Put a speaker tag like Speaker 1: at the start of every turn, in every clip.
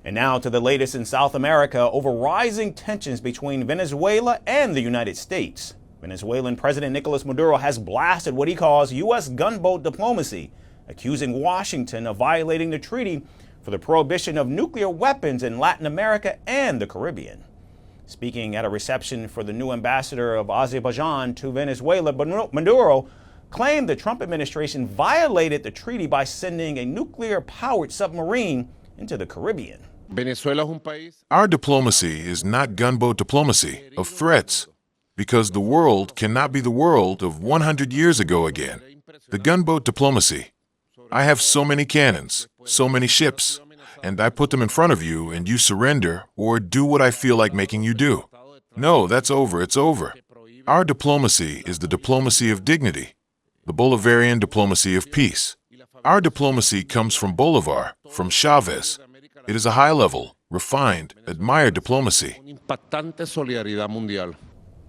Speaker 1: And now to the latest in South America over rising tensions between Venezuela and the United States. Venezuelan President Nicolas Maduro has blasted what he calls U.S. gunboat diplomacy, accusing Washington of violating the treaty for the prohibition of nuclear weapons in Latin America and the Caribbean. Speaking at a reception for the new ambassador of Azerbaijan to Venezuela, Maduro claimed the Trump administration violated the treaty by sending a nuclear-powered submarine into the Caribbean.
Speaker 2: Our diplomacy is not gunboat diplomacy of threats, because the world cannot be the world of 100 years ago again. The gunboat diplomacy. I have so many cannons, so many ships, and I put them in front of you and you surrender or do what I feel like making you do. No, that's over, it's over. Our diplomacy is the diplomacy of dignity, the Bolivarian diplomacy of peace. Our diplomacy comes from Bolivar, from Chavez. It is a high-level, refined, admired diplomacy.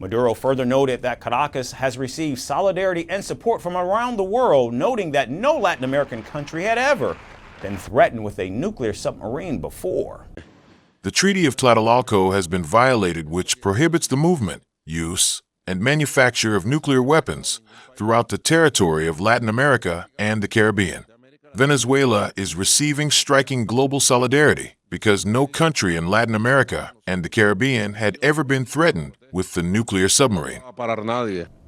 Speaker 1: Maduro further noted that Caracas has received solidarity and support from around the world, noting that no Latin American country had ever been threatened with a nuclear submarine before.
Speaker 2: The Treaty of Tlatelolco has been violated, which prohibits the movement, use, and manufacture of nuclear weapons throughout the territory of Latin America and the Caribbean. Venezuela is receiving striking global solidarity because no country in Latin America and the Caribbean had ever been threatened with the nuclear submarine.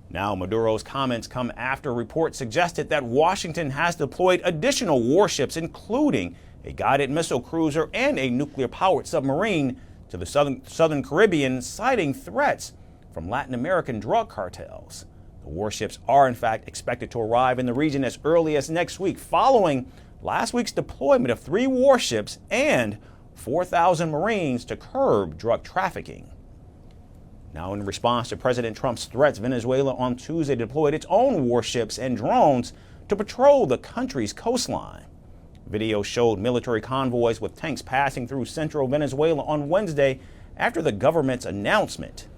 Speaker 1: Now, Maduro's comments come after reports suggested that Washington has deployed additional warships, including a guided missile cruiser and a nuclear-powered submarine, to the southern Caribbean, citing threats from Latin American drug cartels. The warships are, in fact, expected to arrive in the region as early as next week, following last week's deployment of 3 warships and 4,000 Marines to curb drug trafficking. Now, in response to President Trump's threats, Venezuela on Tuesday deployed its own warships and drones to patrol the country's coastline. Video showed military convoys with tanks passing through central Venezuela on Wednesday after the government's announcement.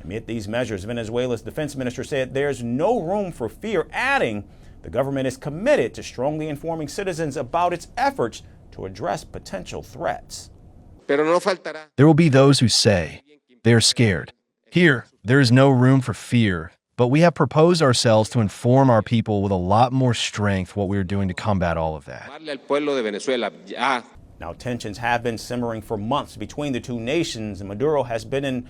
Speaker 1: Amid these measures, Venezuela's defense minister said there's no room for fear, adding the government is committed to strongly informing citizens about its efforts to address potential threats.
Speaker 3: There will be those who say they are scared. Here, there is no room for fear, but we have proposed ourselves to inform our people with a lot more strength what we are doing to combat all of that.
Speaker 1: Now, tensions have been simmering for months between the two nations, and Maduro has been in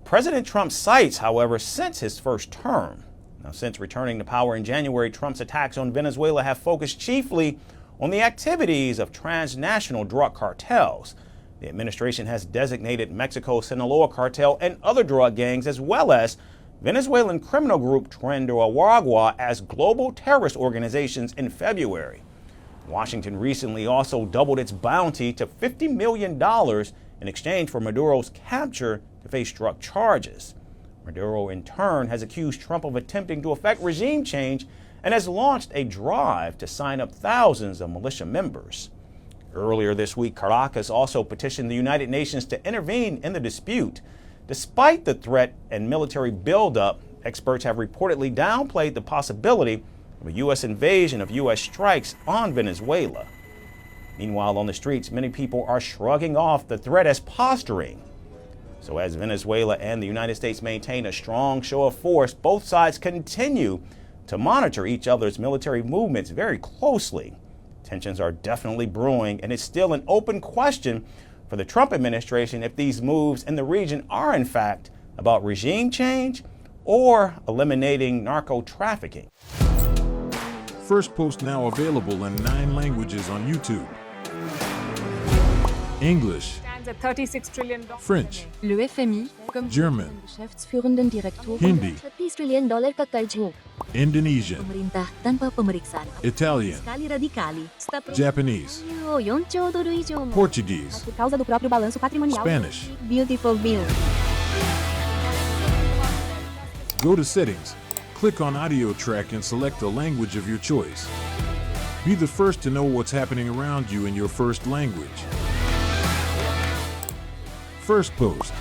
Speaker 1: President Trump's sights, however, since his first term. Now, since returning to power in January, Trump's attacks on Venezuela have focused chiefly on the activities of transnational drug cartels. The administration has designated Mexico's Sinaloa cartel and other drug gangs, as well as Venezuelan criminal group Tren de Aragua, as global terrorist organizations in February. Washington recently also doubled its bounty to $50 million in exchange for Maduro's capture to face drug charges. Maduro, in turn, has accused Trump of attempting to effect regime change and has launched a drive to sign up thousands of militia members. Earlier this week, Caracas also petitioned the United Nations to intervene in the dispute. Despite the threat and military buildup, experts have reportedly downplayed the possibility of a U.S. invasion of U.S. strikes on Venezuela. Meanwhile, on the streets, many people are shrugging off the threat as posturing. So as Venezuela and the United States maintain a strong show of force, both sides continue to monitor each other's military movements very closely. Tensions are definitely brewing, and it's still an open question for the Trump administration if these moves in the region are in fact about regime change or eliminating narco trafficking.
Speaker 2: Firstpost now available in 9 languages on YouTube. English,
Speaker 4: at $36 trillion.
Speaker 2: French,
Speaker 5: Le FMI, comme
Speaker 2: German,
Speaker 5: Geschäftsführenden Direktor,
Speaker 2: Hindi,
Speaker 5: $30 trillion kakarjo.
Speaker 2: Indonesian,
Speaker 5: Pemerintah tanpa pemeriksaan.
Speaker 2: Italian,
Speaker 5: Sekali radikali.
Speaker 2: Japanese,
Speaker 5: $1
Speaker 2: Portuguese,
Speaker 5: por causa do próprio balanço patrimonial.
Speaker 2: Spanish.
Speaker 5: Beautiful bill.
Speaker 2: Go to Settings, click on Audio Track and select the language of your choice. Be the first to know what's happening around you in your first language. Firstpost.